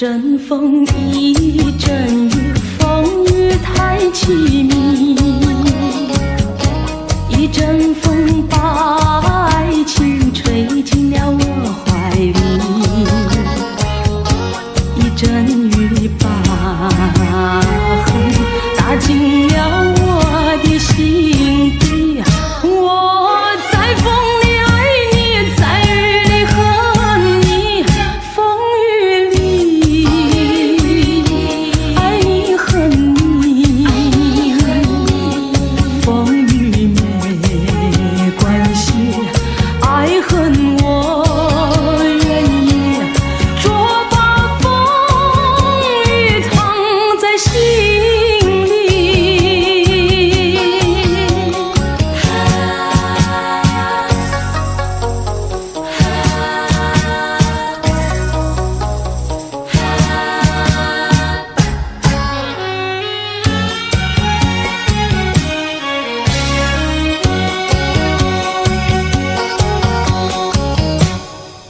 阵风，一阵雨，风雨太凄迷。一阵风把爱情吹进了我怀里，一阵雨把恨打进了我的心底。我在风里爱你，在雨里恨你，风雨里爱你恨你，风雨没关系，爱恨我愿意，捉把风雨藏在心里。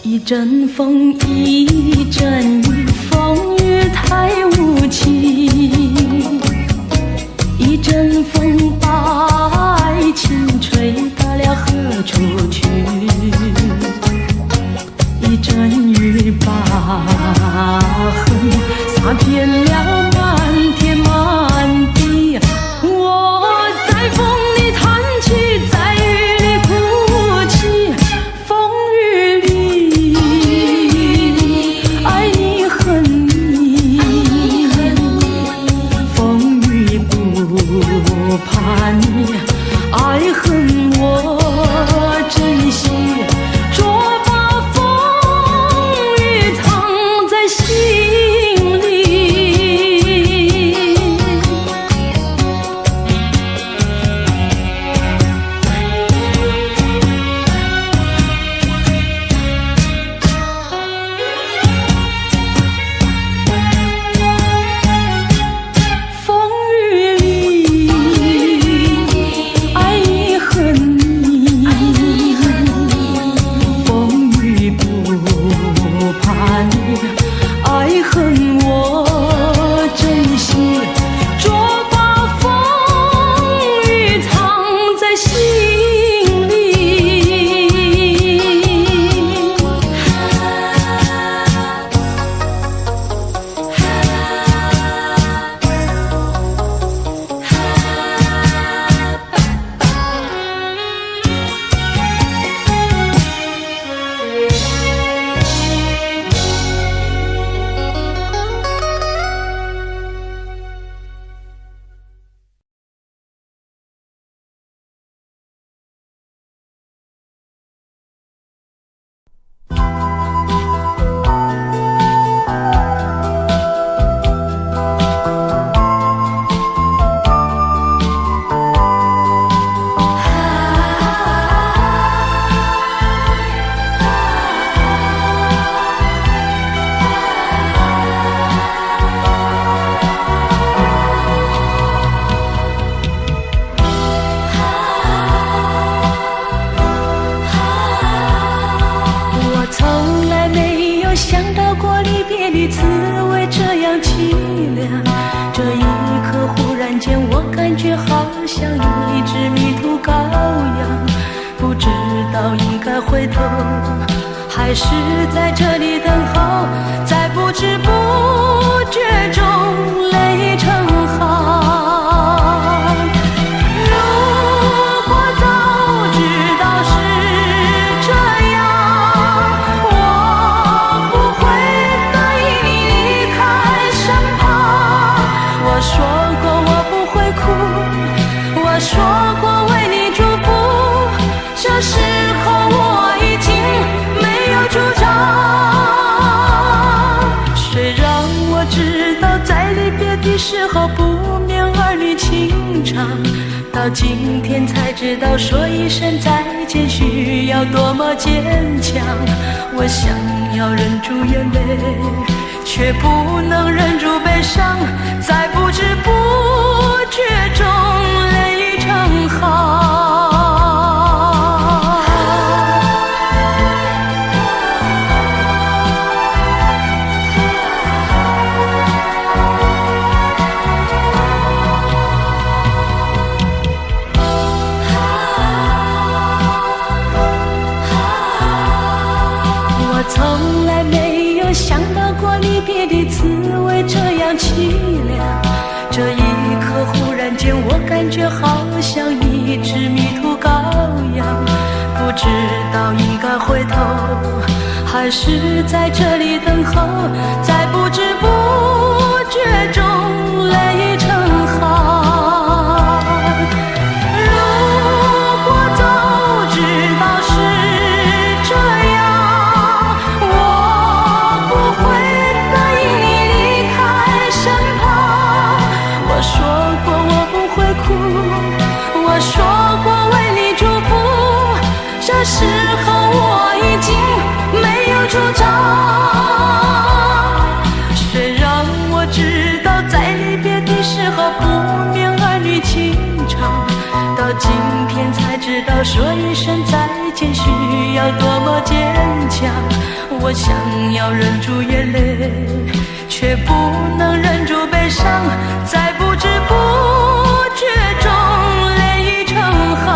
一阵风，一阵雨，风雨太无情。一阵风把爱情吹到了何处去？一阵雨把恨洒遍了满天满地。我在风里叹气，在雨里哭泣，风雨里爱你恨你，风雨不怕你，爱恨我珍惜，捉把风雨藏在心里。风雨里爱你恨你，风雨不怕你，爱恨我珍惜，捉把风雨藏在心里。我从来没有想到过离别的滋味这样凄凉，这一刻忽然间我感觉好像一只迷途羔羊，不知道应该回头还是在这里等候，在不知不觉中泪成行。如果早知道是这样，我不会对你离开身旁。我说过我不会哭，我说过为你祝福，这时候我已经没有主张。虽然我知道在离别的时候不免儿女情长，到今天才知道说一声再见需要多么坚强。我想要忍住眼泪，却不能忍住悲伤，在不知不觉中泪成行。却好像一只迷途羔羊，不知道应该回头，还是在这里等候，在不知不觉中泪成行。如果早知道是这样，我不会答应你离开身旁。我说过我不会哭，我说过为你祝福，这时候我已经没有主张。谁让我知道在离别的时候不免儿女情长，到今天才知道说一声再见需要多么坚强。我想要忍住眼泪，却不能忍住悲伤，在不知不觉中泪成行。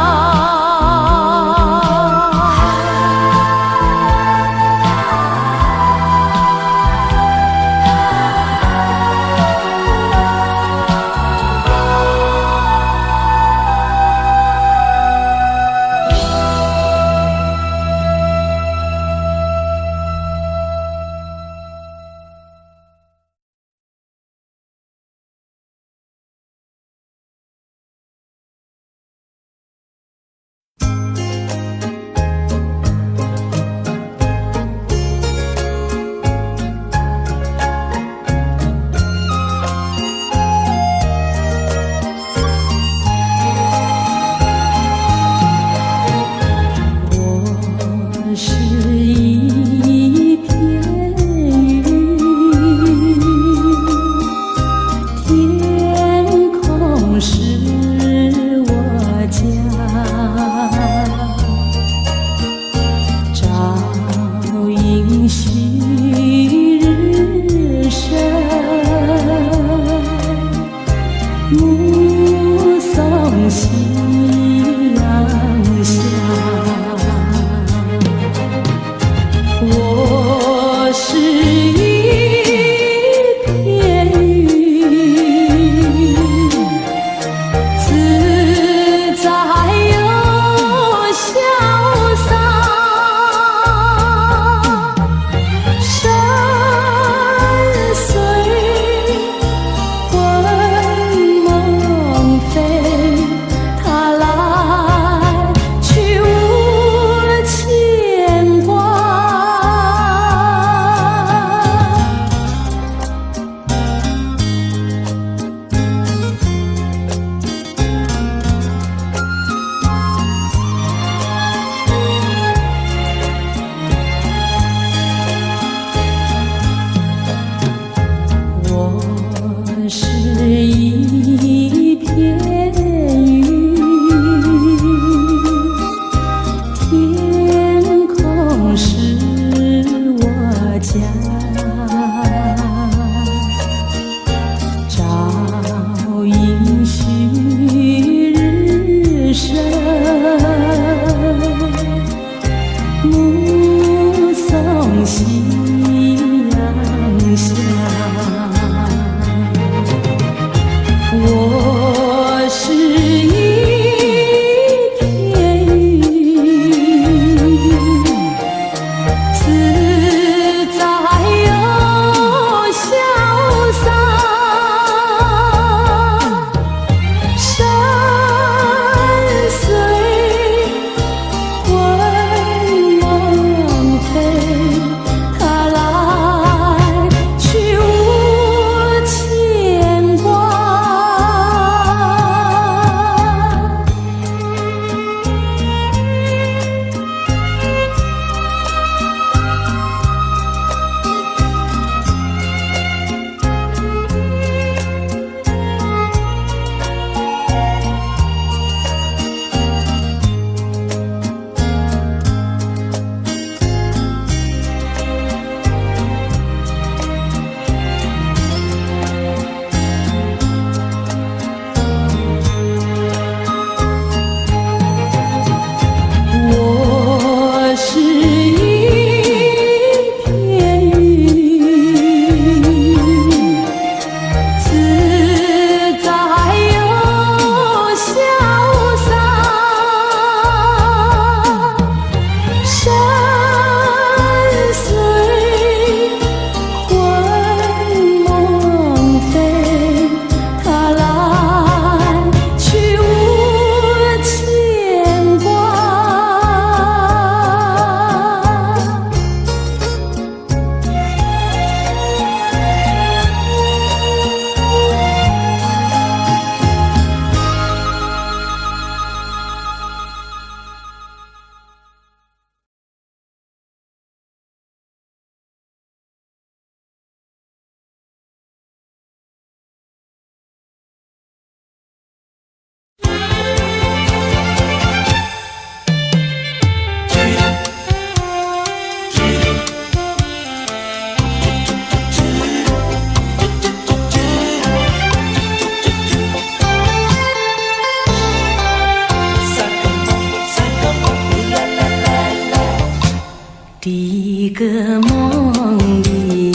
个梦里，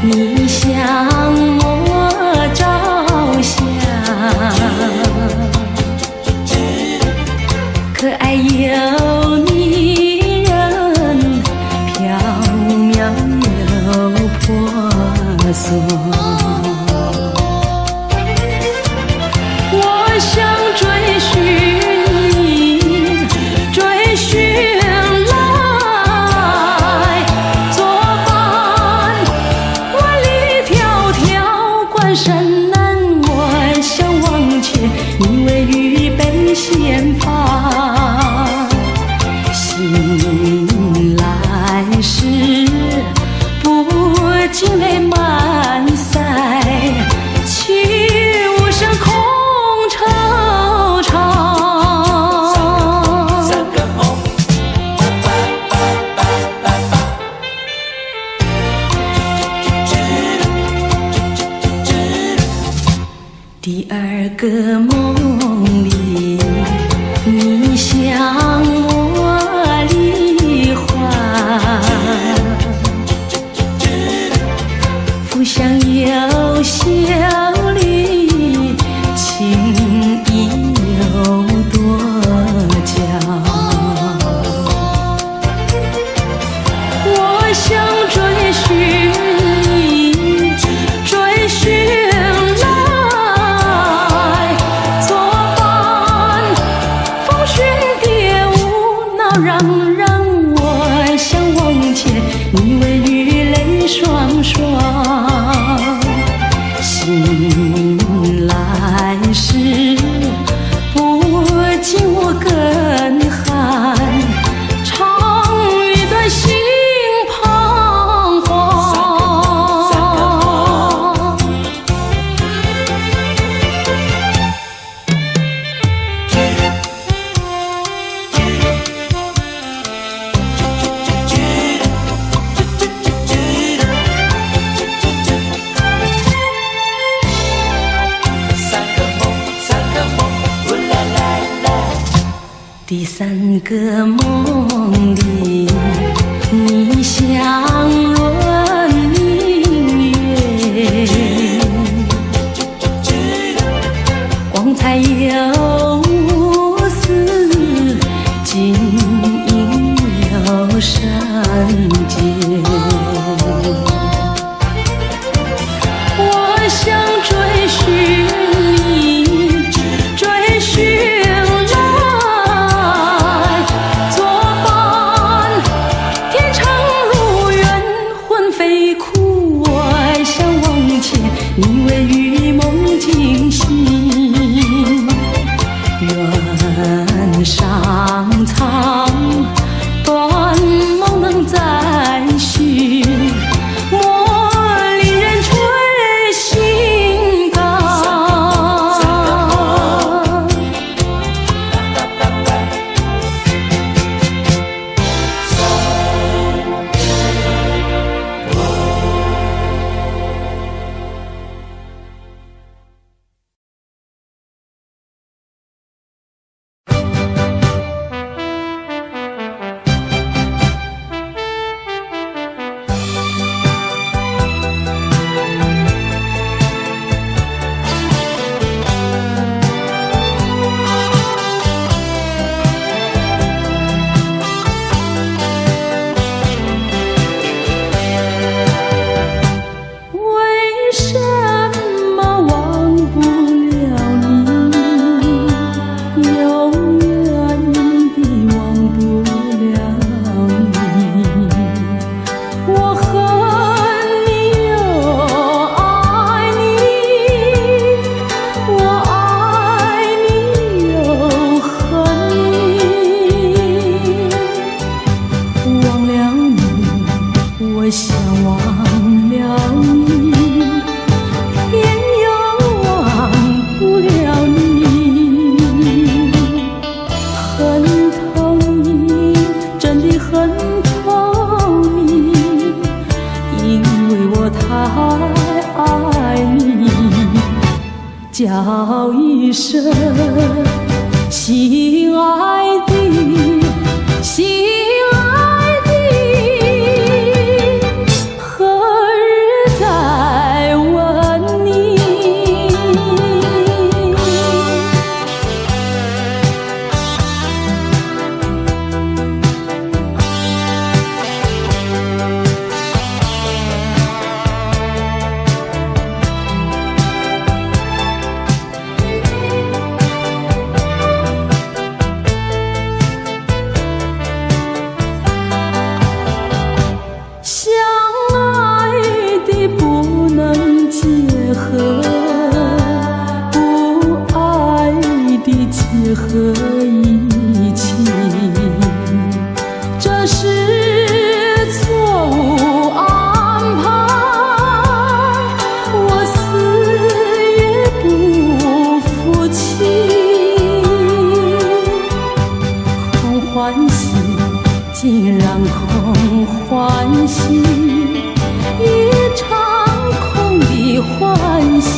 你向我照相，可爱又迷人，缥缈又婆娑。我想追寻你，追寻来作伴。万里迢迢关山难，我想忘却你为预备先发。醒来时不禁泪满腮，泣无声空惆怅。第二个梦里，你向我离欢，浮想有笑里，情意有多娇。我想追寻你，追寻来作伴。风雪蝶舞闹嚷嚷，我想忘却你为雨泪双双。醒来时不禁我更寒，长吁短心彷徨。第三个梦里，你像轮明月，光彩又无私，晶莹又圣洁。我想追寻你，追寻你为与梦惊醒，愿上苍断梦能再续，莫令人吹心肝。我想忘了你，偏又忘不了你。恨透你，真的恨透你，因为我太爱你。叫一声亲爱的，亲爱的。一起，这是错误安排，我死也不服气。空欢喜，竟然空欢喜，一场空的欢喜。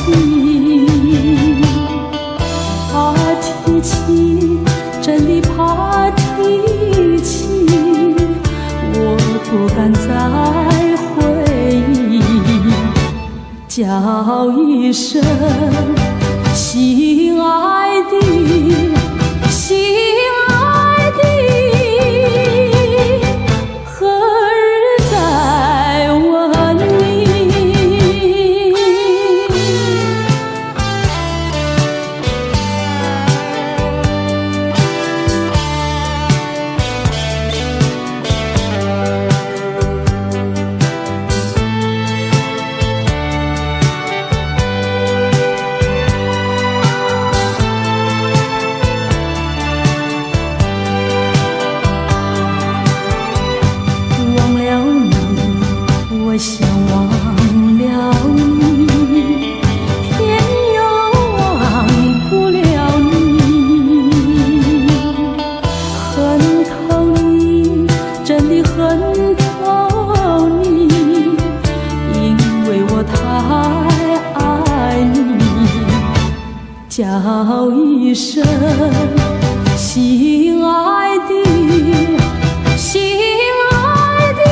怕提起，真的怕提起，我不敢再回忆，叫一声心爱的，心爱的，何日再问你？想忘了你，偏又忘不了你，恨透你，真的恨透你，因为我太爱你，叫一声心爱的，心爱的。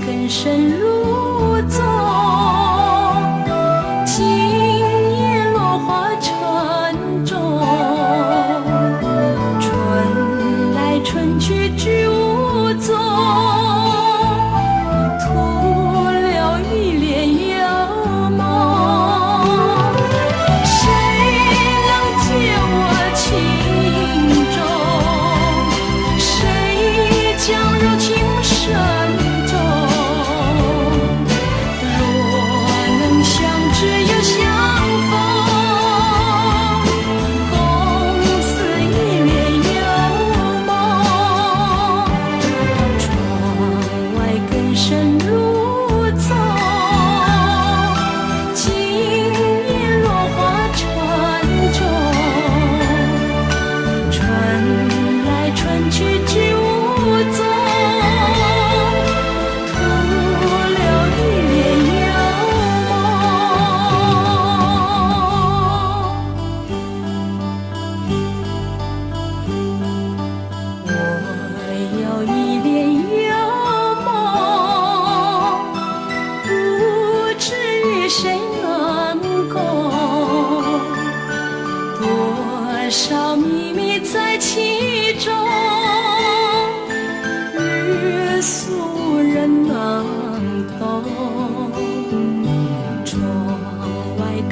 更深入踪，今夜落花沉重，春来春去居无踪，徒留一帘幽梦。谁能解我情衷？谁将柔情深？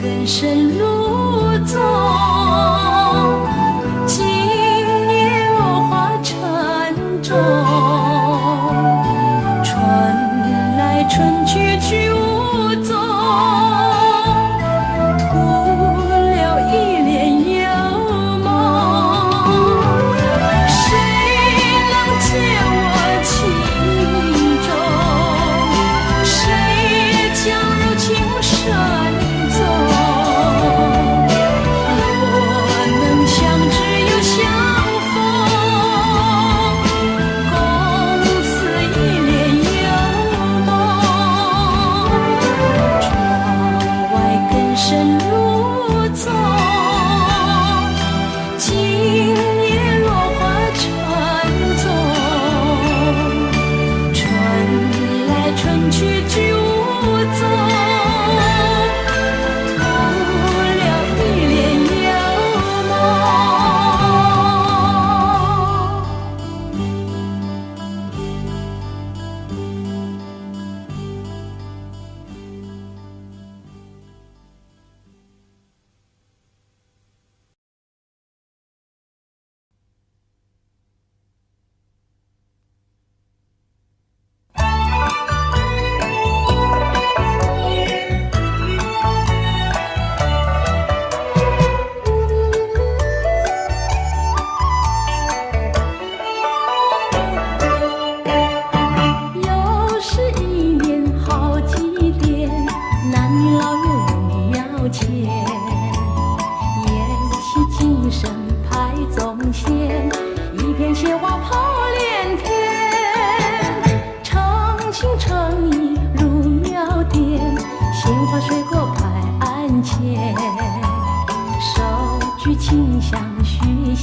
更深入踪，今夜落花沉重，春来春去居无踪，徒留一帘幽梦。谁能解我情衷？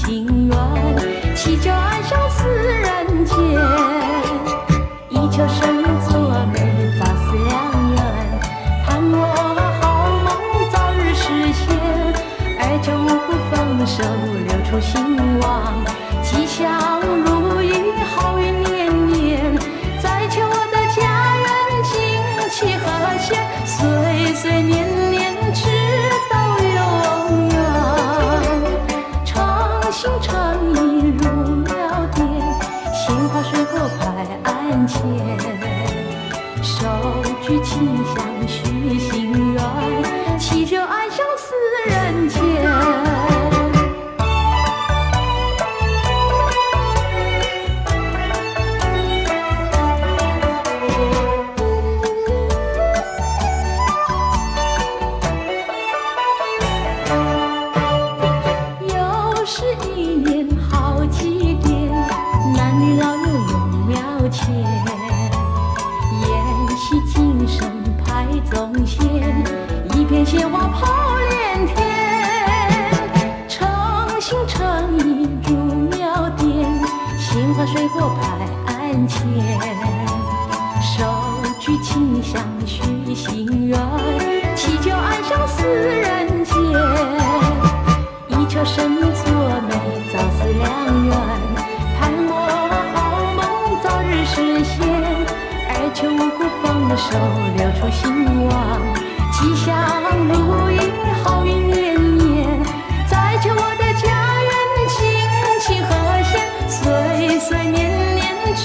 心愿，祈求安享四人间。以求生作美，早思良缘，盼我好梦早日实现，而求五谷丰收，流出兴旺，吉祥如意，好运年年。再求我的家园景气和谐，岁岁年年直到永远。诚心诚意入庙殿，鲜花水果摆案前，手举清香许心愿，祈求安享四人间。鲜花抛连天，诚心诚意入庙殿，鲜花水果摆案前，手举清香许心愿，祈求安享四人间。以求生作美，早思良缘，盼我好梦早日实现，而求五谷丰收，流出兴旺，吉祥如意，好运年年。再求我的家园景气和谐，岁岁年年直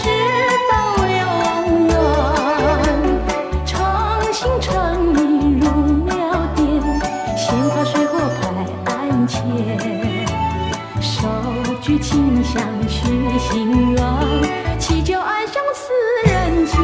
到永远。诚心诚意入庙殿，鲜花水果摆案前，手举清香许心愿，祈求安享四人间。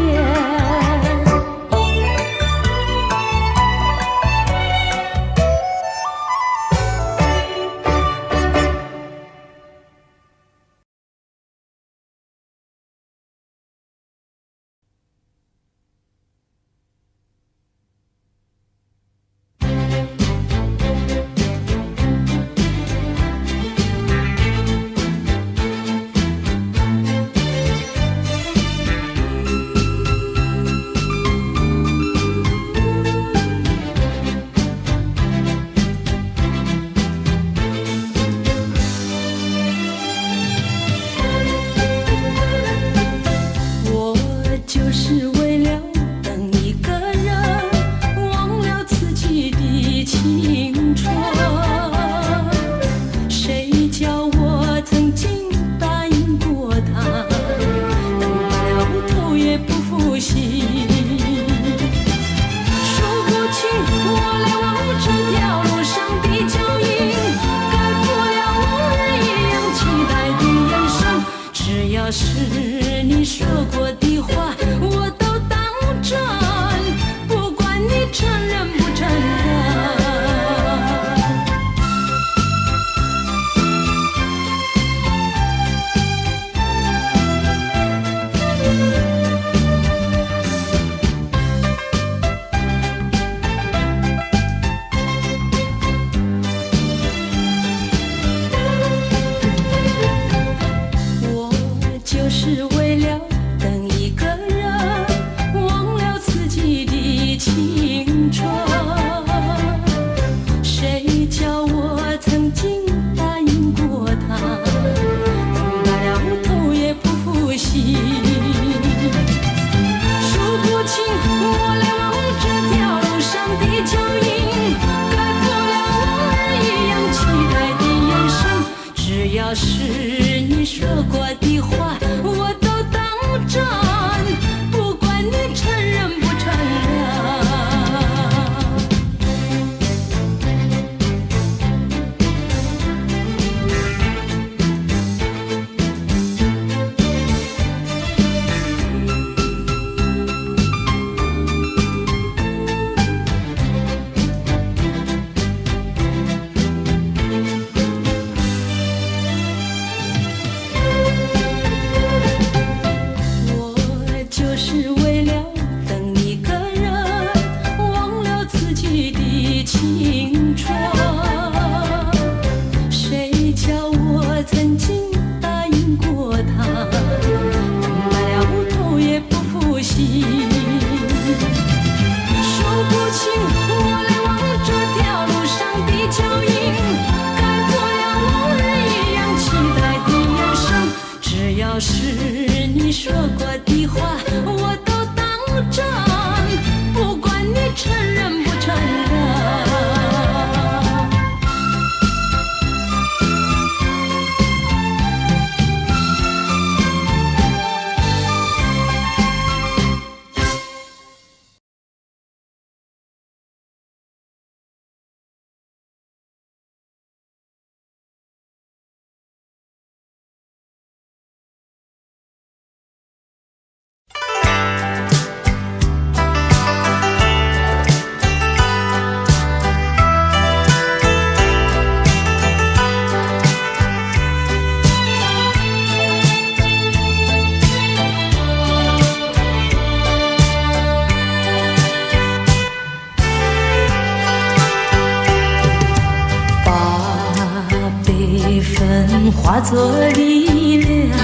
作力量，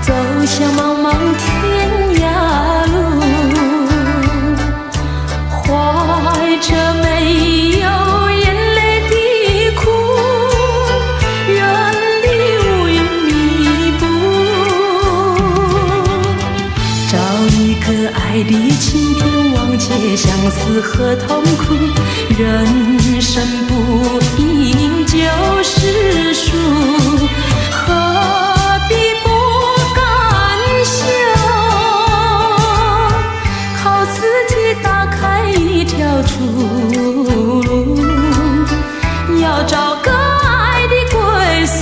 走向茫茫天涯路，怀着没有眼泪的苦，远离乌云密布，找一个爱的晴天，忘却相思和痛苦，人生不应就是输，何必不甘休？靠自己打开一条出路，要找个爱的归宿。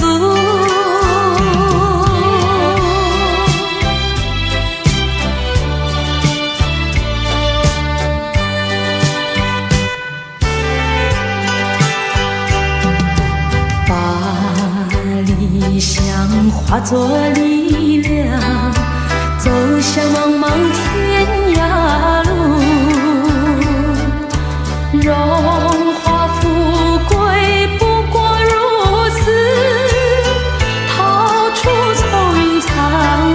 理想化作力量，走向茫茫天涯路，荣华富贵不过如此，逃出愁云惨雾，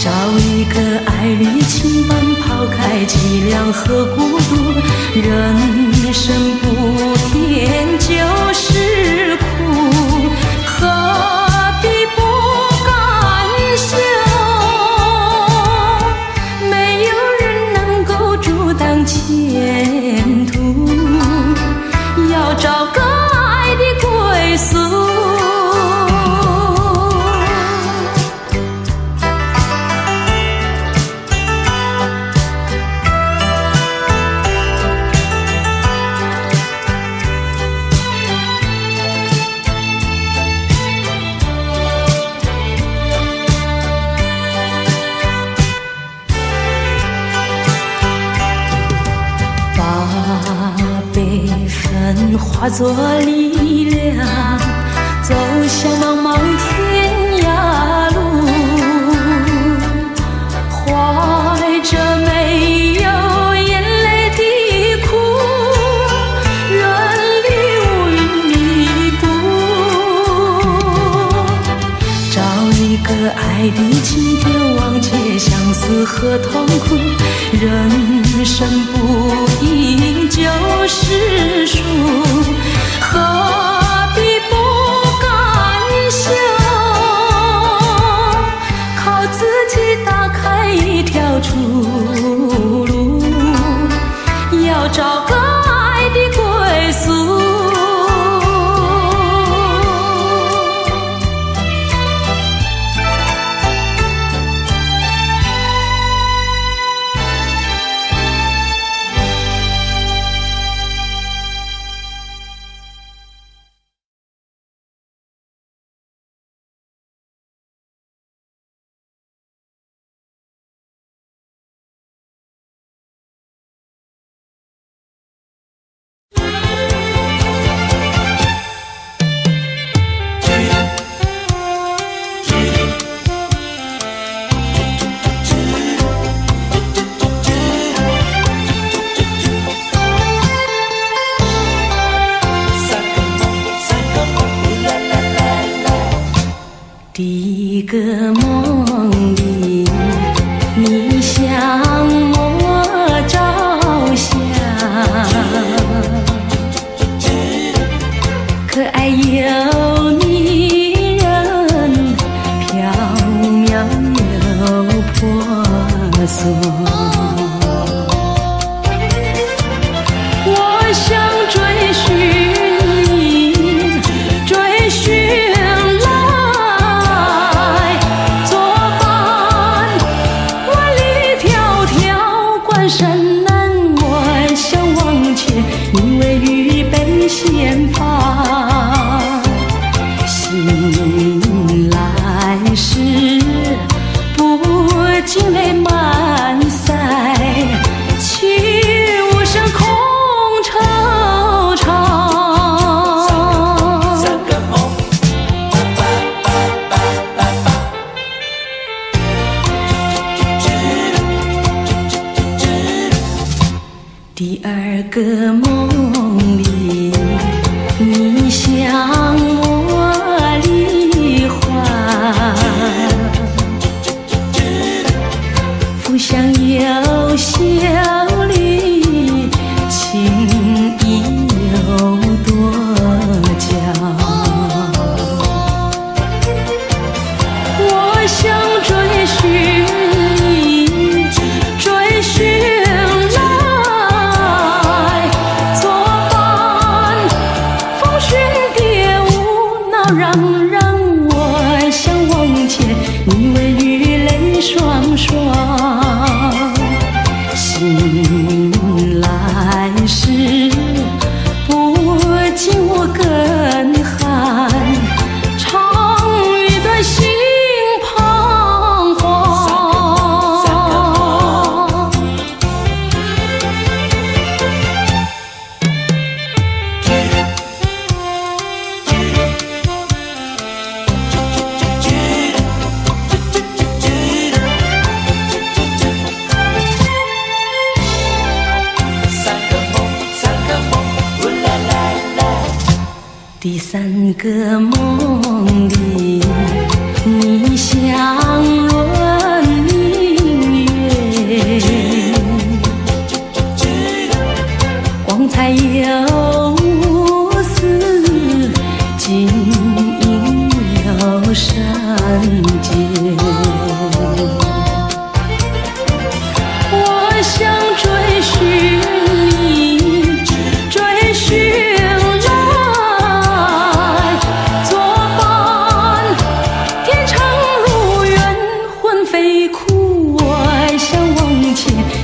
找一个爱侣倾伴，抛开凄凉和孤独，人生不甜就是苦，何必不甘休？没有人能够阻挡前途，要找个爱的归宿。化作力量，走向茫茫天涯路，怀着没有眼泪的苦，远离乌云密布，找一个爱的晴天，忘却相思和痛苦，人生不应就是输，何必不甘休？靠自己打开一条出路，要找个爱的归宿。第一个梦里，你向我照相，可爱又迷人，飘渺又婆娑。我想追寻你，追寻山南外相望却，因为预备先发。醒来时，不禁泪满腮，泣无声空惆怅。第二个梦里，你向就像有小绿，情意有多娇。我想追寻你，追寻来作伴，风寻蝶舞闹嚷我想往前，你为雨泪双双。醒来时，不禁我更寒，长一段心彷徨。第三个梦里，你像轮明月，光彩有丝，晶莹有闪电。我想追寻你，追寻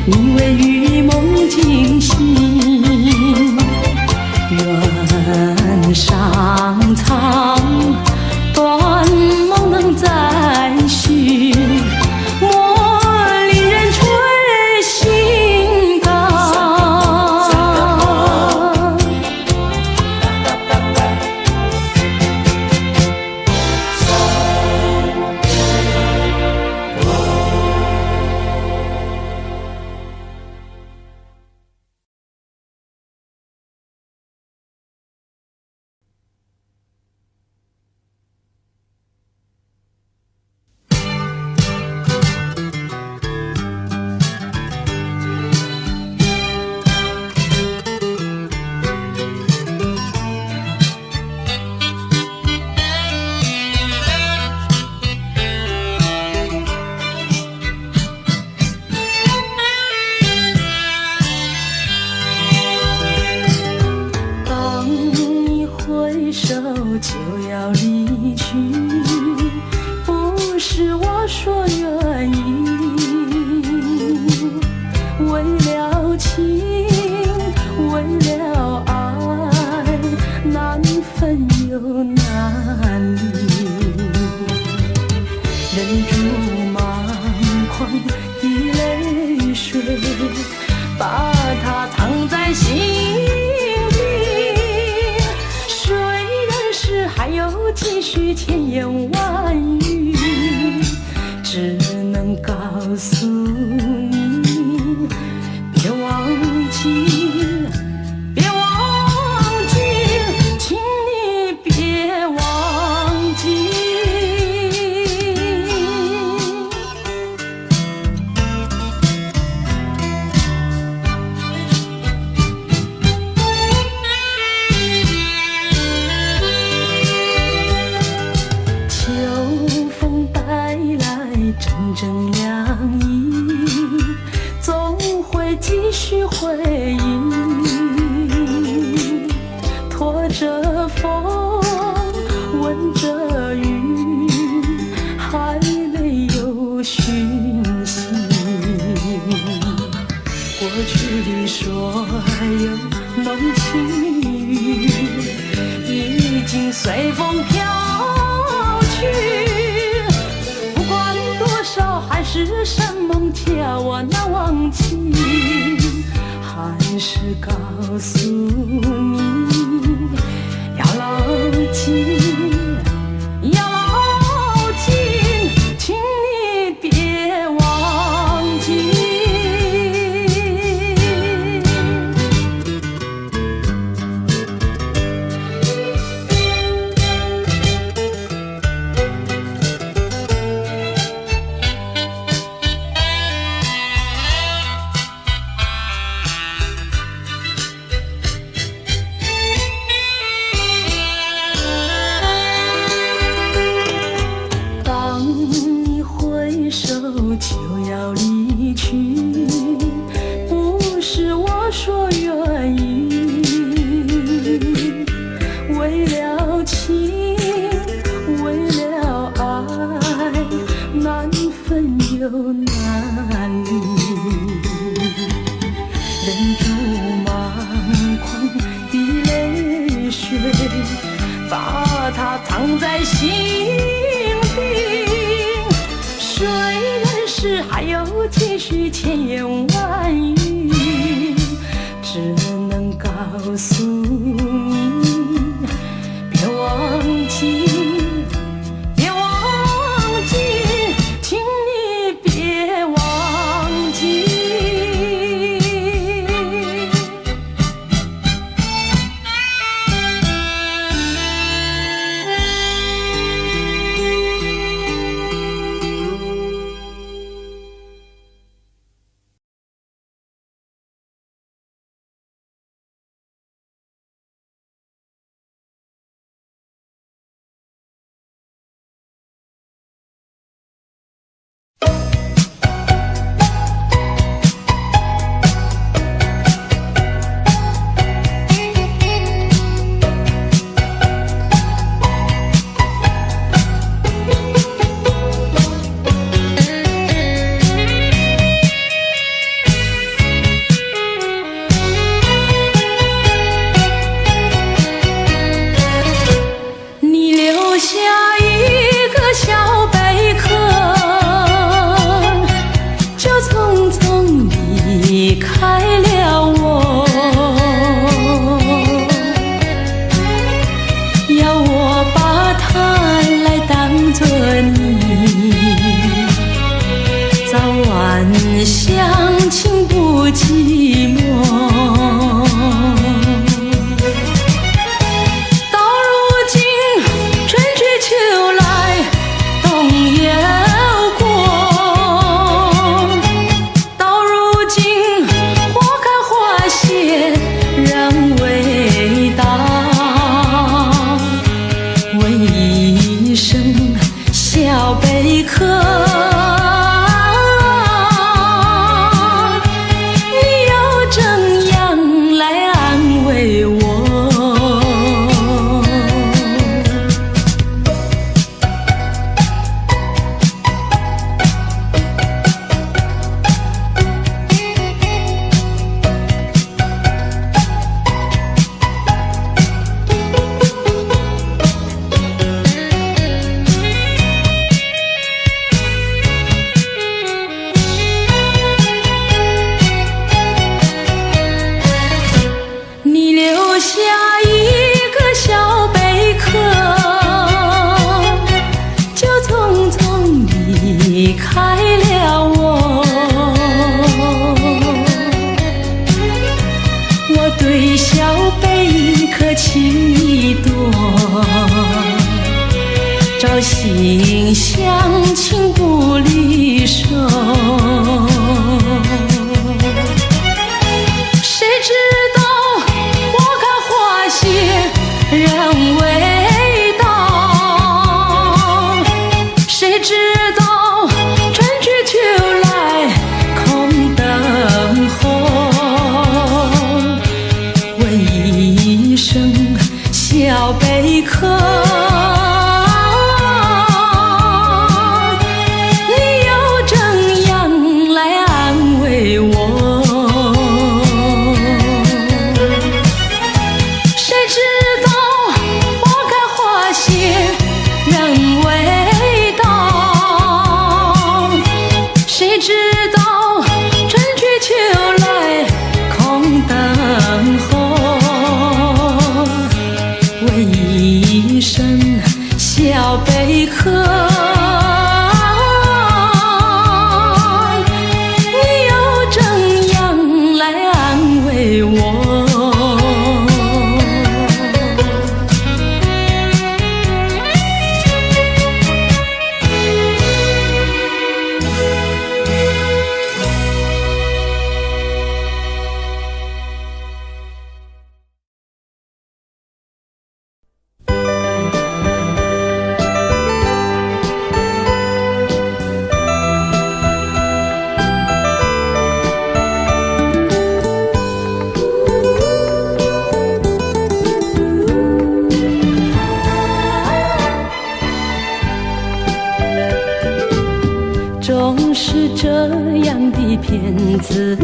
你为与梦惊醒，愿上苍断梦能再续，莫令人垂心肝。就要离去，不是我说愿意，为了情，为了爱，难分又难离，忍住满眶的泪水，把它藏在心里。还有几许千言万语，只能告诉你，别忘记，别忘记，请你别忘记。阵阵凉意，总会继续回忆，拖着风，闻着雨，还没有讯息。过去的所有浓情雨，已经随风飘去。还是山盟叫我难忘记，还是告诉你要牢记，要牢记，请你别忘记。期许千言万语，只能告诉你，别忘记，别忘记，请你别忘记。相情不寂寞，到如今春去秋来冬又过，到如今花开花谢人未到，问一声小贝壳，离开了我，我对小贝壳情意多，朝夕相亲不离手，谁知道花开花谢人未到，谁知道小贝壳，你又怎样来安慰我？谁知道花开花谢人未到，谁知道春去秋来空等候。问一声小贝壳，你又怎样来安慰我？总是这样的骗自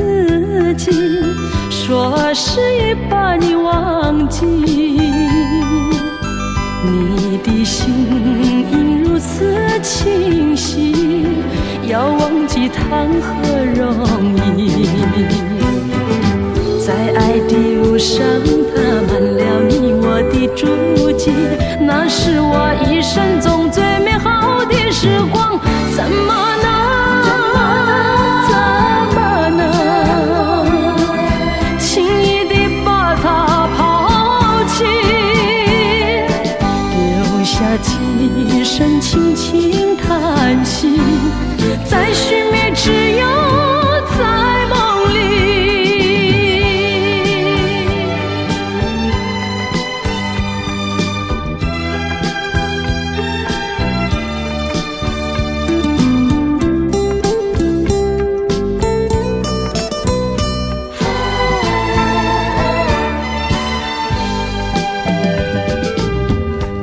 己，说是已把你忘记，你的心影如此清晰，要忘记谈何容易。在爱的路上踏满了你我的足迹，那是我一生中最美好的时光。怎么能轻易地把它抛弃，留下几声轻轻叹息，在寻觅只有在梦里。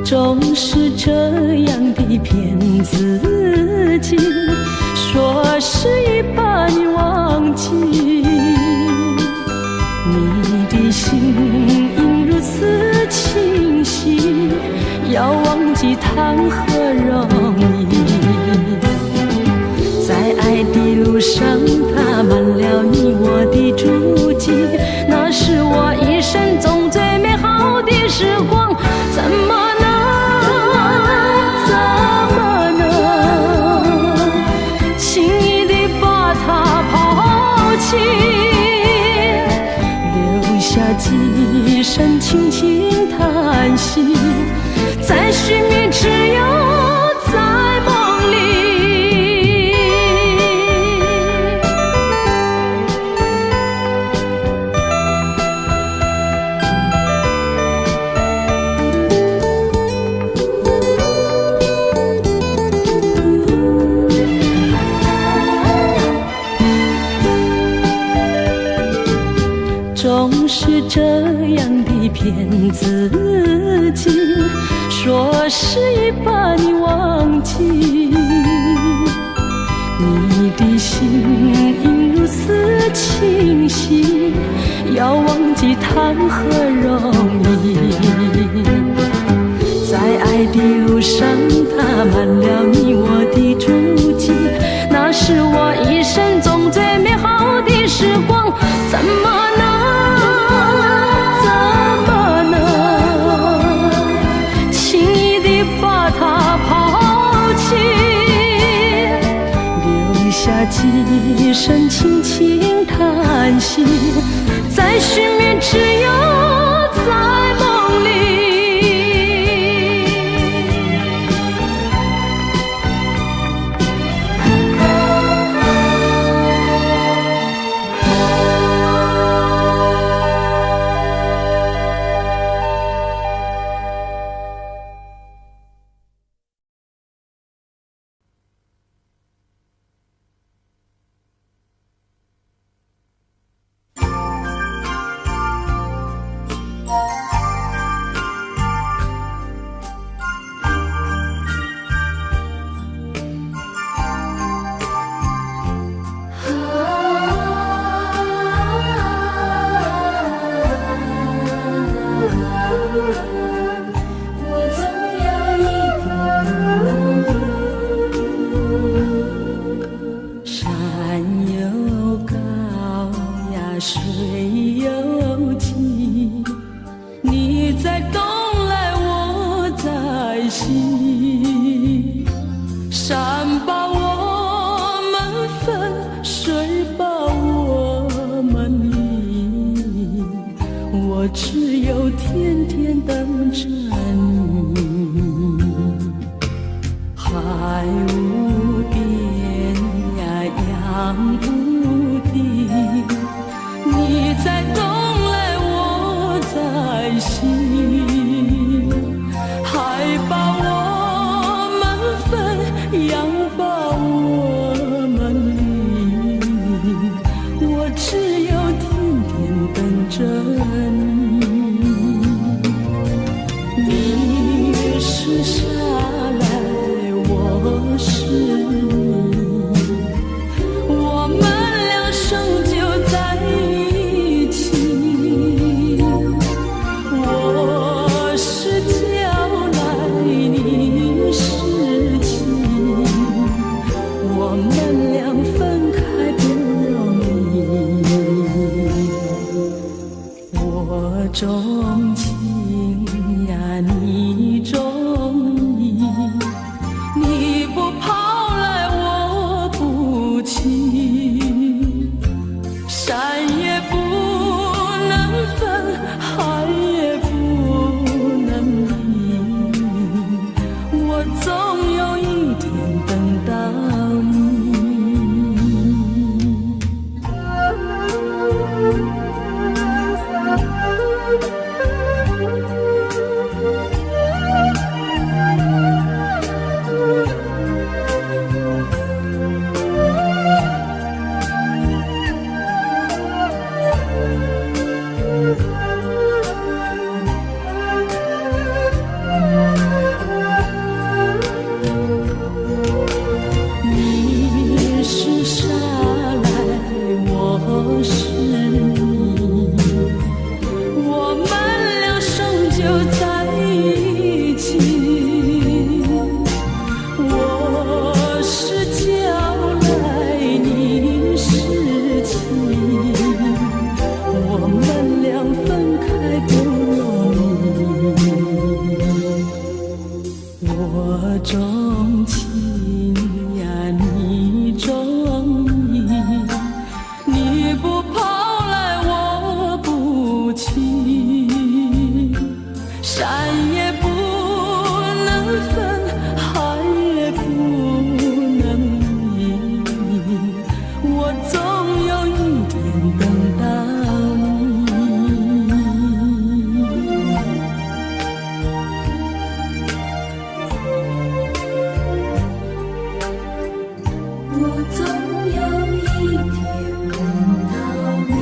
总是这样的骗自己，说是已把你忘记，你的心应如此清晰，要忘记谈何容易。在爱的路上踏满了你我的足迹，那是我一生中最美好的时光。怎么留下几声轻轻叹息，在寻觅只有在梦里。总是这样的骗自己，说是已把你忘记，你的心应如此清晰，要忘记谈何容易。在爱的路上踏满了你我的足迹，那是我一生中最美好的时光。怎么能轻易地把它抛弃，留下几声轻轻叹息，在寻觅只有在梦里。只有天天等着你，海无边呀，洋无底，你在东来，我在西，海把我们分，洋把我们离，我只有天天等着你。是沙来，我是你，我们俩终究在一起。我是娇来，你是妻，我们钟情呀，你钟意，你不跑来我不去，山也不能分，海也不能离，我总有一天等到你。你是沙来，我是泥，我们俩终究在一起。我是娇来，你是妻，我们俩分开不容易。我钟情呀，你钟意，你不跑来我不去，山也不能分，海也不能离，我总有一天等到你，我总有一天等到你。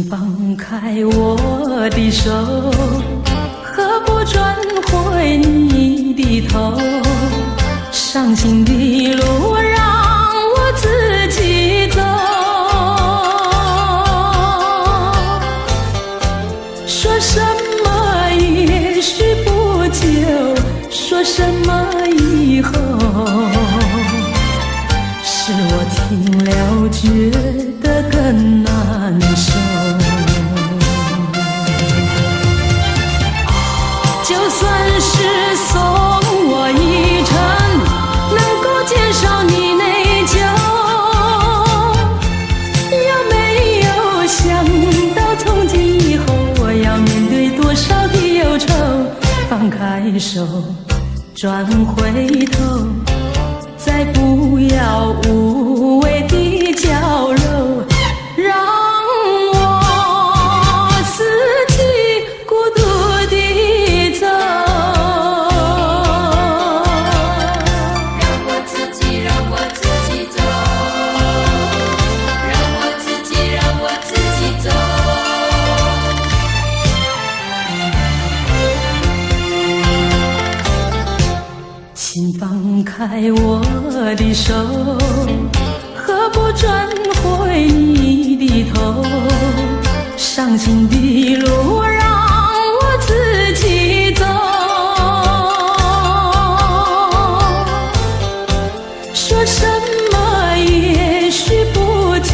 放开我的手，何不转回你的头？伤心的路让我自己走。说什么也许不久，说什么以后，是我听了觉得更难受。就算是送我一程，能够减少你内疚，有没有想到从今以后我要面对多少的忧愁？放开手，转回头，再不要无谓的娇柔，让我自己孤独地走。让我自己走，让我自己走。请放开我的手，何不转回你的头？伤心的路让我自己走。说什么也许不久，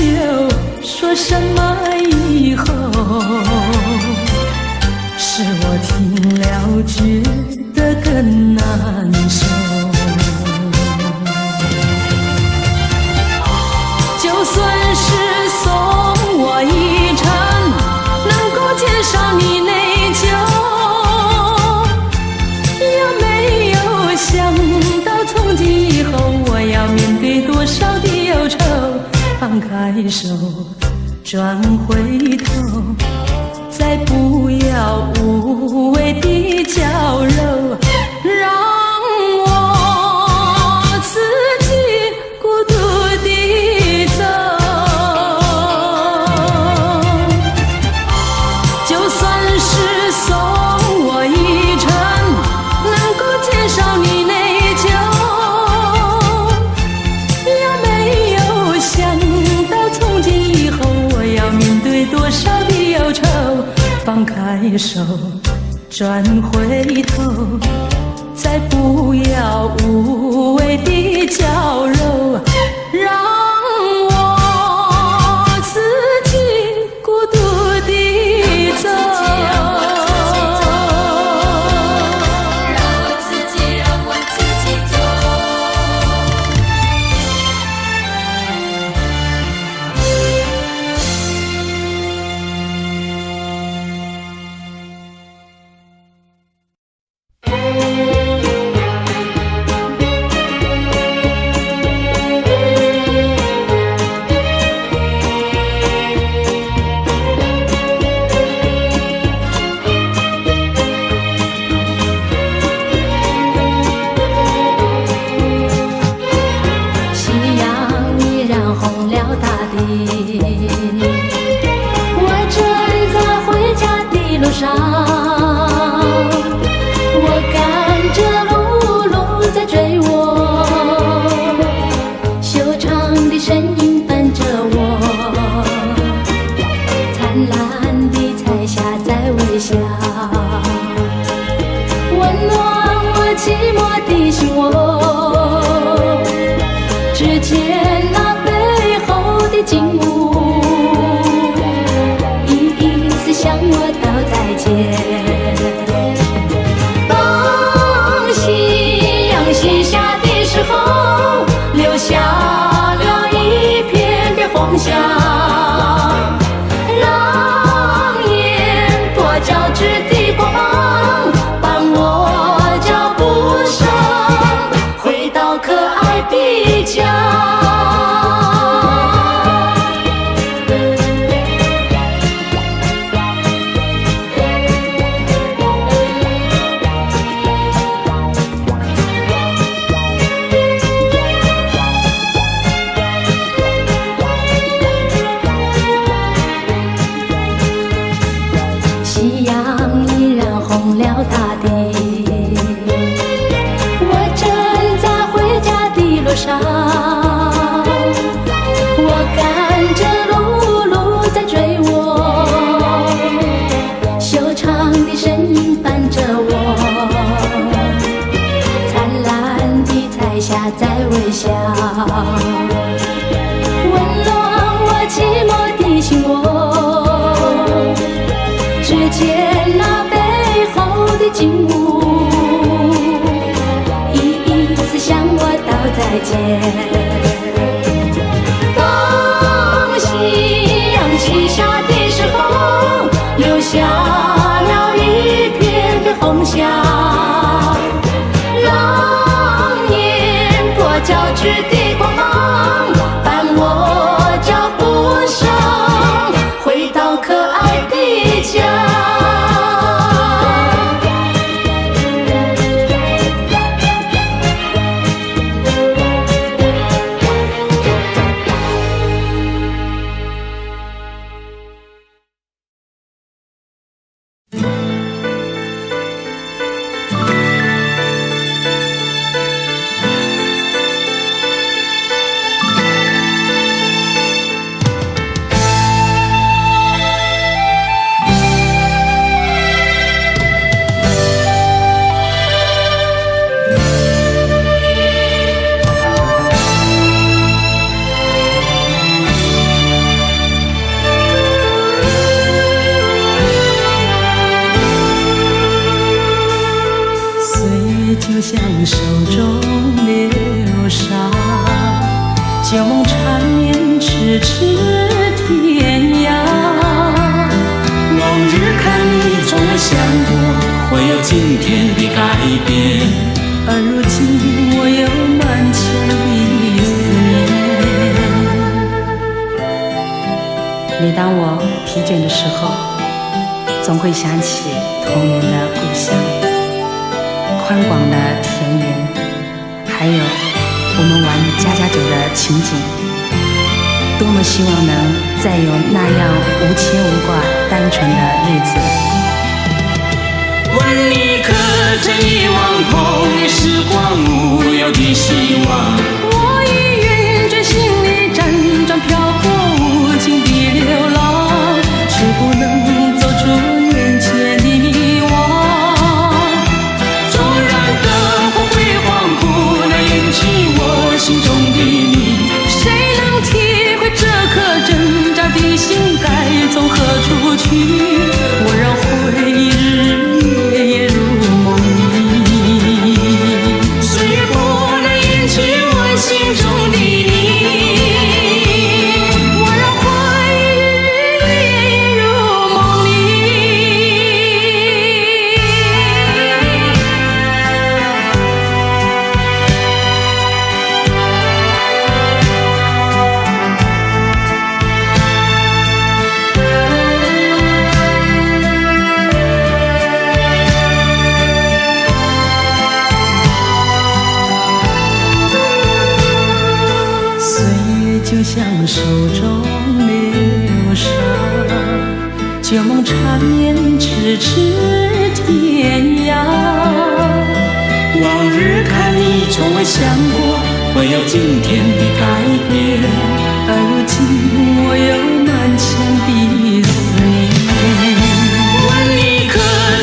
说什么以后，是我听了觉得更难受。就算是送我一程，能够减少你内疚，有没有想到从今以后我要面对多少的忧愁？放开手，转回头，再不要无谓的娇柔，让我自己孤独地走。就算是送我一程，能够减少你内疚，有没有想到从今以后我要面对多少的忧愁？放开手，转回头，再不要无谓的娇柔，让我自己孤独地走。让我自己走。夕阳依然红了大地，我正在回家的路上，我赶着路，路在追我，修长的身影伴着我，灿烂的彩霞在微笑，温暖我寂寞的心窝。只见那背后的景物，一丝向我道再见。当夕阳西下的时候，留下了一片片红霞，让眼多交织的光芒伴我脚步声，回到可爱的家。再见。当夕阳西下的时候，留下了一片的风香，让烟波交织的光芒伴我脚步声，回到可爱的家。就像手中流沙，旧梦缠绵，咫尺天涯。往日看你，从未想过会有今天的改变，而如今我有满腔的思念。每当我疲倦的时候，总会想起童年的故乡，宽广的田园，还有我们玩家家酒的情景，多么希望能再有那样无牵无挂、单纯的日子。问你可曾遗忘童年时光无忧的希望？我已厌倦心里辗转漂泊无尽的流浪，却不能走出眼前的迷惘。心中的你，谁能体会这颗挣扎的心该从何处去？我让回忆日夜夜入梦里，岁月不能掩去我心中的你，我让回忆日夜夜入梦里。就像手中流沙，旧梦缠绵，咫尺天涯。往日看你，从未想过会有今天的改变，而如今我有满腔的思念。问你可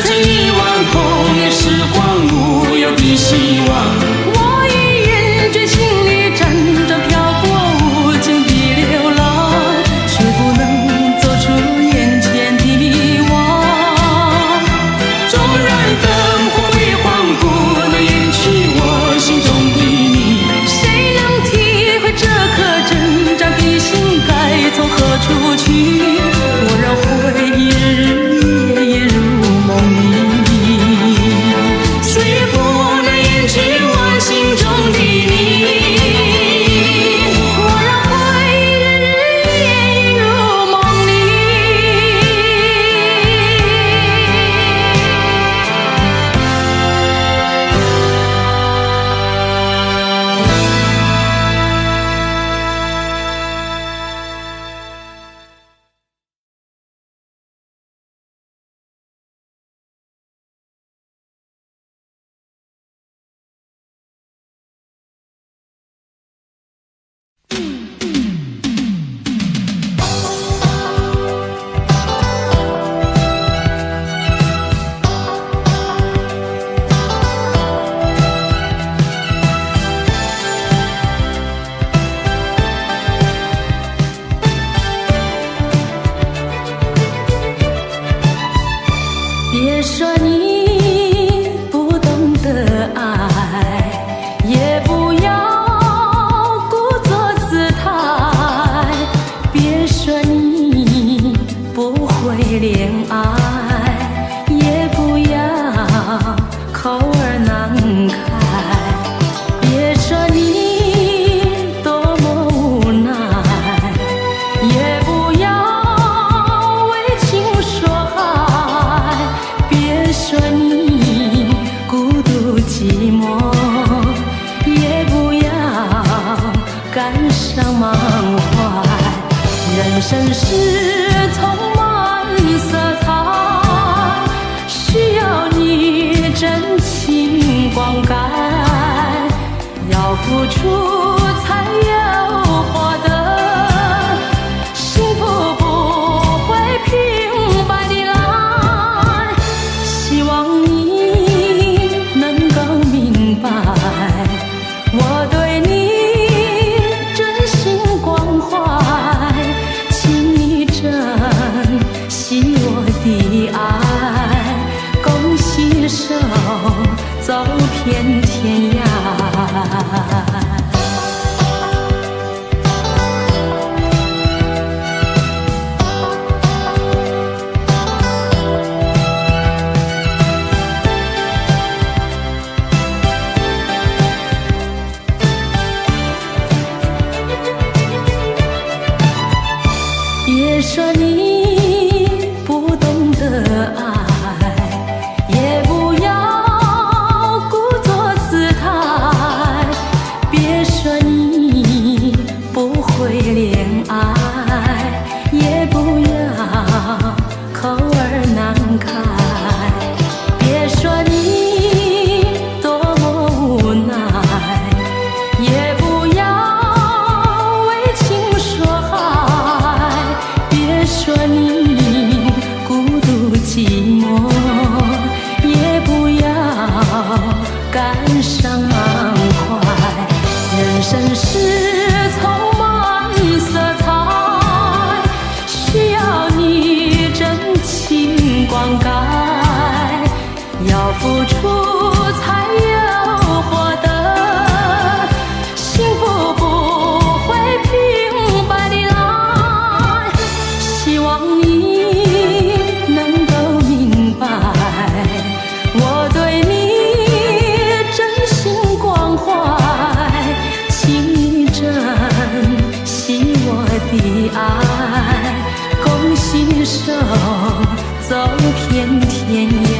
曾遗忘童年时光无忧的希望？我已厌倦心里辗转漂泊无尽的流浪，却不能走出眼前的迷惘。纵然灯火辉煌不能掩去我心中的你，谁能体会这颗挣扎的心该从何处去？我让回忆日夜夜入梦里，岁月不能掩去我心中的说你不会恋爱，也不要口儿难开，别说你多么无奈，也不要为情说爱，别说你孤独寂寞，也不要感伤满怀。人生是充满色彩，需要你真情灌溉，要付出才有获得，幸福不会平白的来，希望你能够明白，我对你真心关怀，请你珍惜我的爱，共携手走遍天涯。别说你不懂得爱，也不要故作姿态，别说你不会恋爱，也不要口儿难开，别说你多么无奈，也不要为情说爱，别说你孤独寂寞，也不要感伤满怀。人生是充满色彩，需要你真情灌溉，要付出才有获得，幸福不会平白的来，希望你能够明白，我对你真心关怀，请你珍惜我的爱，共携手走遍天涯。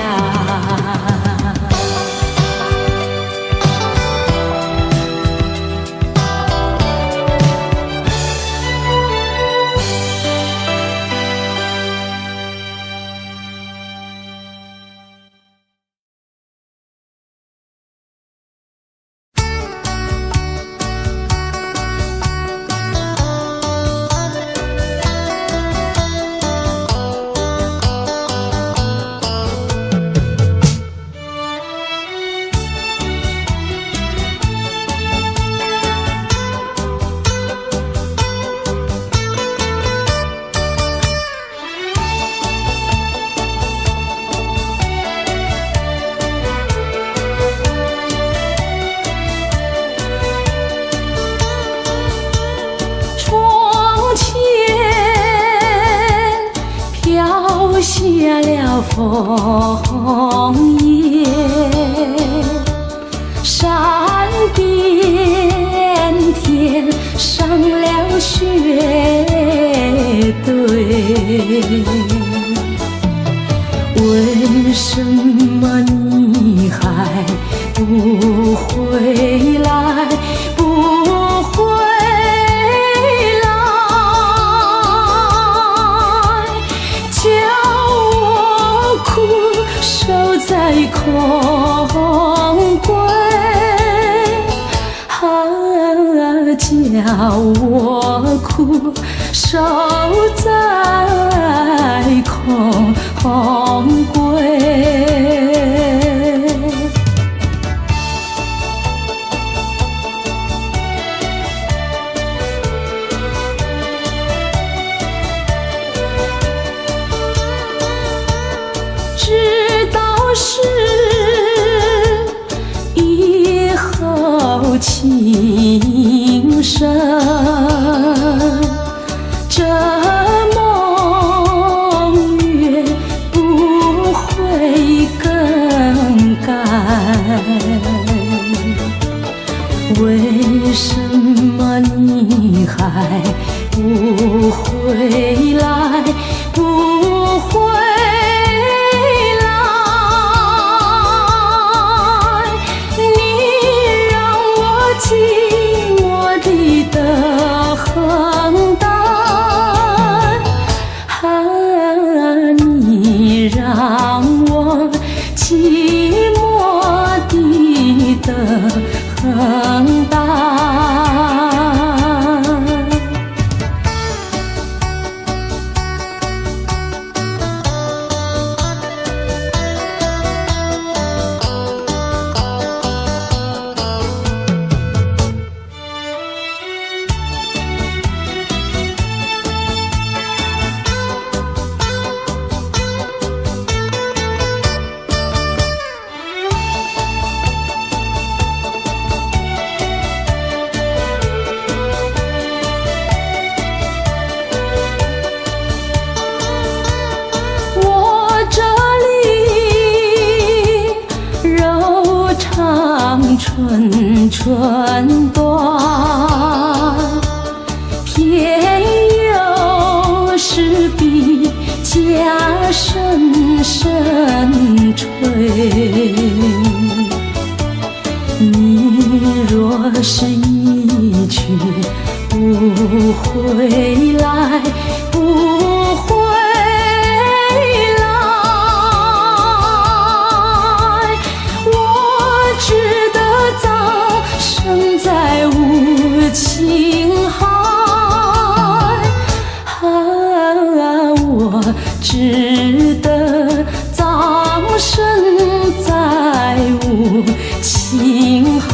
下了枫叶，山边天上了雪堆，为什么你还不回来？不回来，叫我苦守在空闺，叫我苦守在空闺。知道是以后情深，这为什么你还不回来？不回来，你让我寂寞地等待，你让我寂寞地等待。春春短，偏又是比家声声吹。你若是一去不回来，不回来，我只得葬身在无情海，我只得葬身在无情海。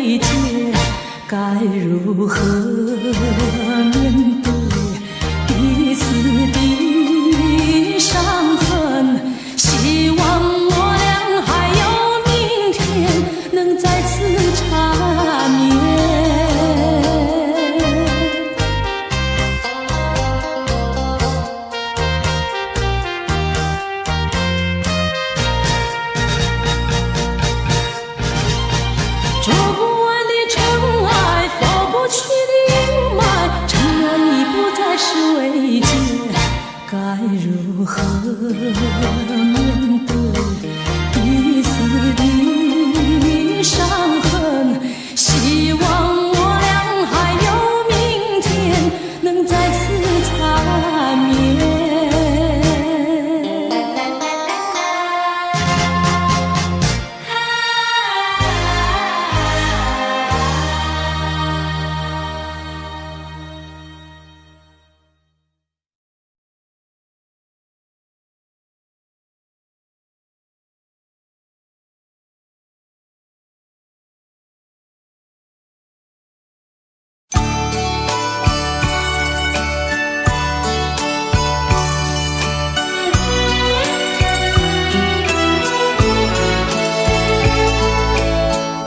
未解，该如何面对彼此的伤痕？希望我俩还有明天，能再次缠绵。捉不完的尘埃，拂不去的阴霾，尘埃已不再是慰藉，该如何面对彼此的伤痕？希望我俩还有明天，能再次缠绵。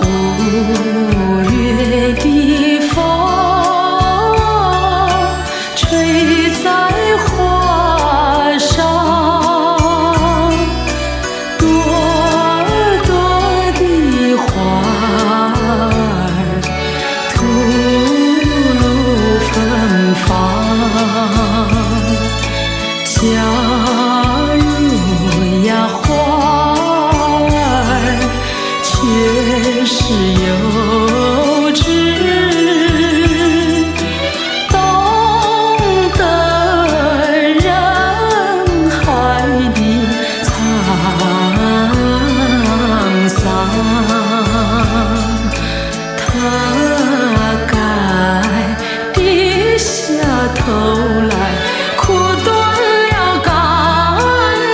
5月的风吹在花上，朵朵的花儿吐露芬芳。假如呀花儿却是幼稚，懂得人海的沧桑，他该低下头来，苦断了肝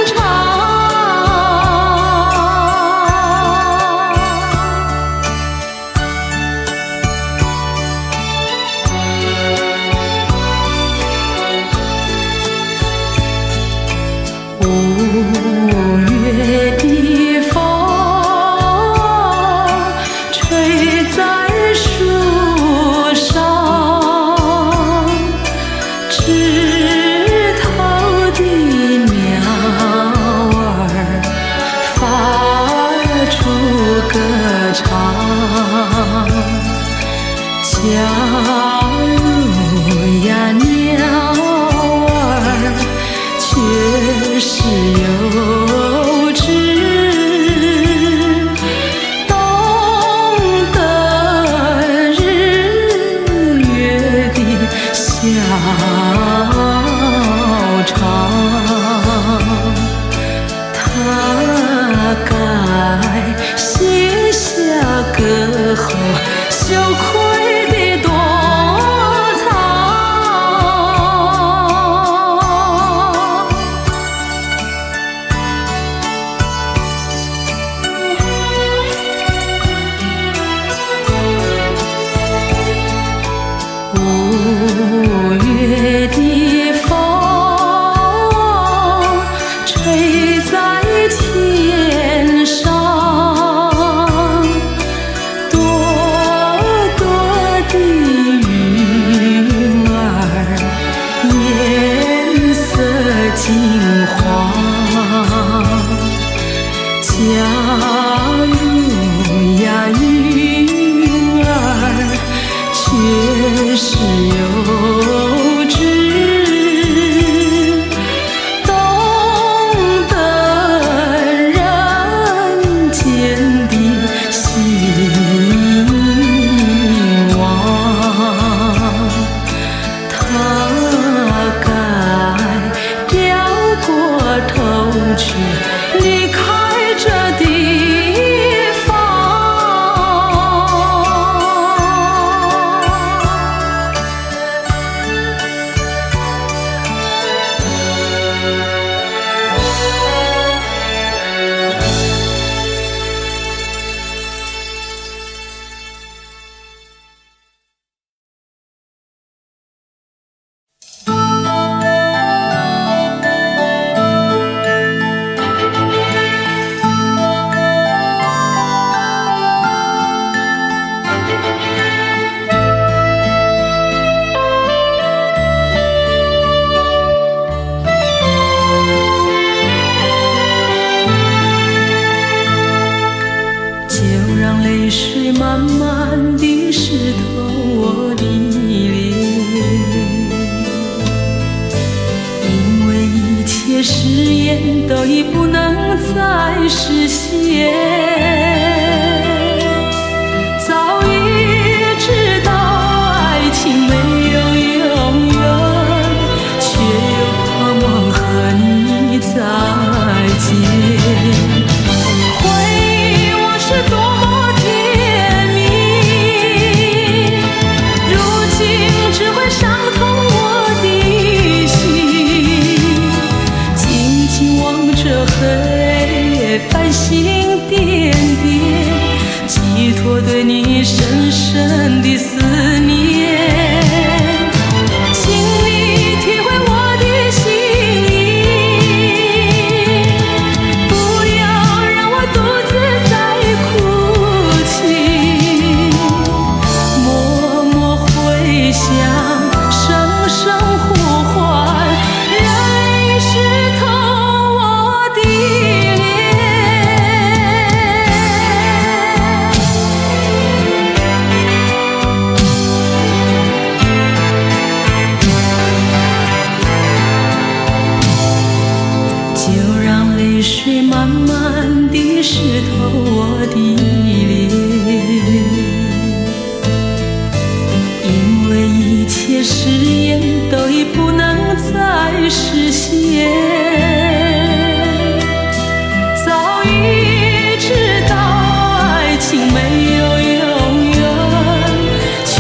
肠。5月的风吹在树上，枝头的鸟儿发出歌唱。假如呀鸟儿却是幼稚，懂得日月的小长，他该卸下歌后羞愧的躲藏。5月的风吹在天上，朵朵都已不能再实现。早已知道爱情没有永远，却又盼望和你再见。回忆往事多么甜蜜，如今只会伤痛我的心。静静望着黑夜繁星点点，寄托对你深深的思念。请你体会我的心意，不要让我独自在哭泣。默默回想，声声呼唤，泪湿透我的脸。就让泪水慢慢地湿透我的脸，因为一切誓言都已不能再实现。早已知道爱情没有永远，却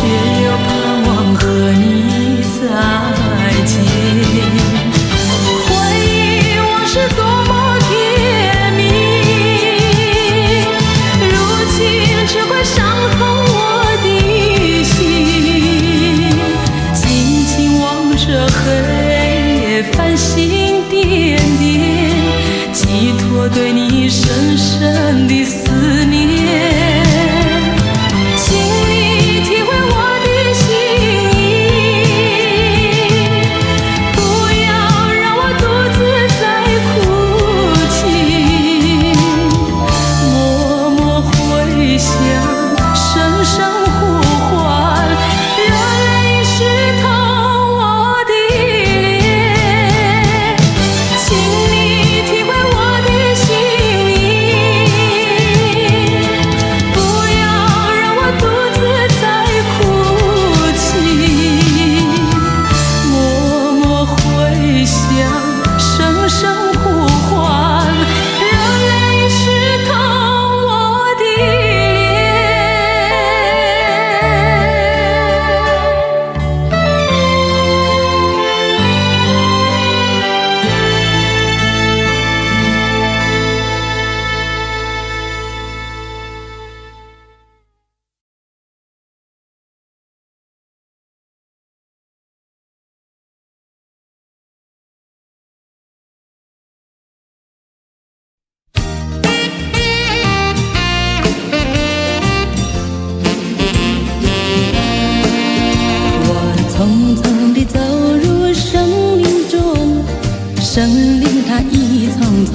又盼望和你再见。回忆往事多么甜蜜，如今只会伤痛我的心。静静望着黑夜繁星点点，寄托对你深深的思念。请你体会我的心意，不要让我独自在哭泣。默默回想，声声呼唤，泪湿透我的脸。请你体会我的心意，不要让我独自在哭泣。默默回想，声声呼唤，让泪湿透我的脸。我匆匆地走入生命中，生命它一匆匆，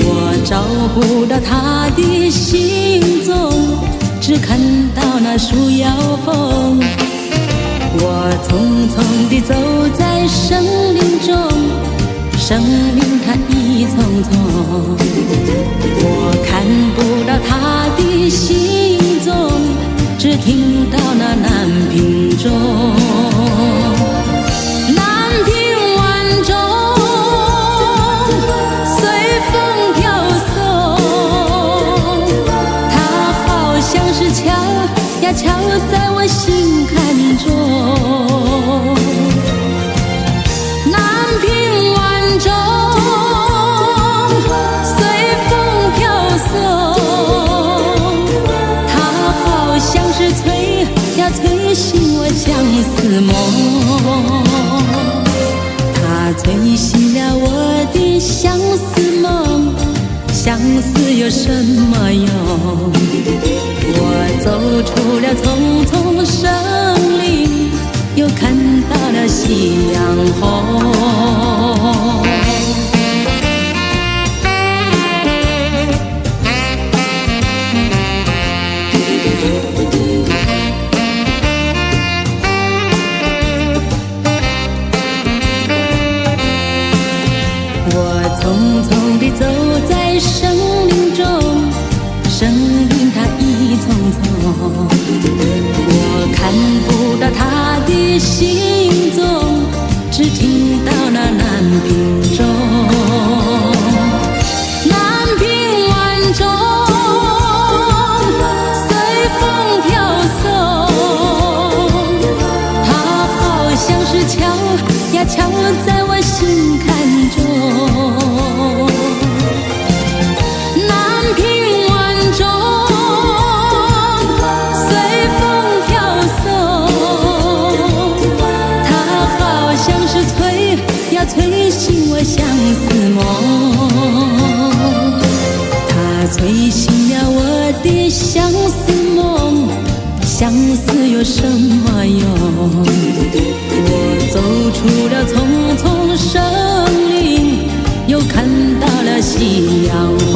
我找不到它的行踪，只看到那树摇风。我匆匆地走在生命中，生命它一匆匆，我看不到它的行踪，只听到那南屏钟。南屏晚钟随风飘送，它好像是敲呀敲在我心坎中。南屏晚钟随风飘送，它好像是催呀催醒我相思梦。它催醒了我的相思梦，相思有什么用？我走出了丛丛生林，又看到了夕阳红。我相思梦，它催醒了我的相思梦。相思有什么用？我走出了丛丛生林，又看到了夕阳红。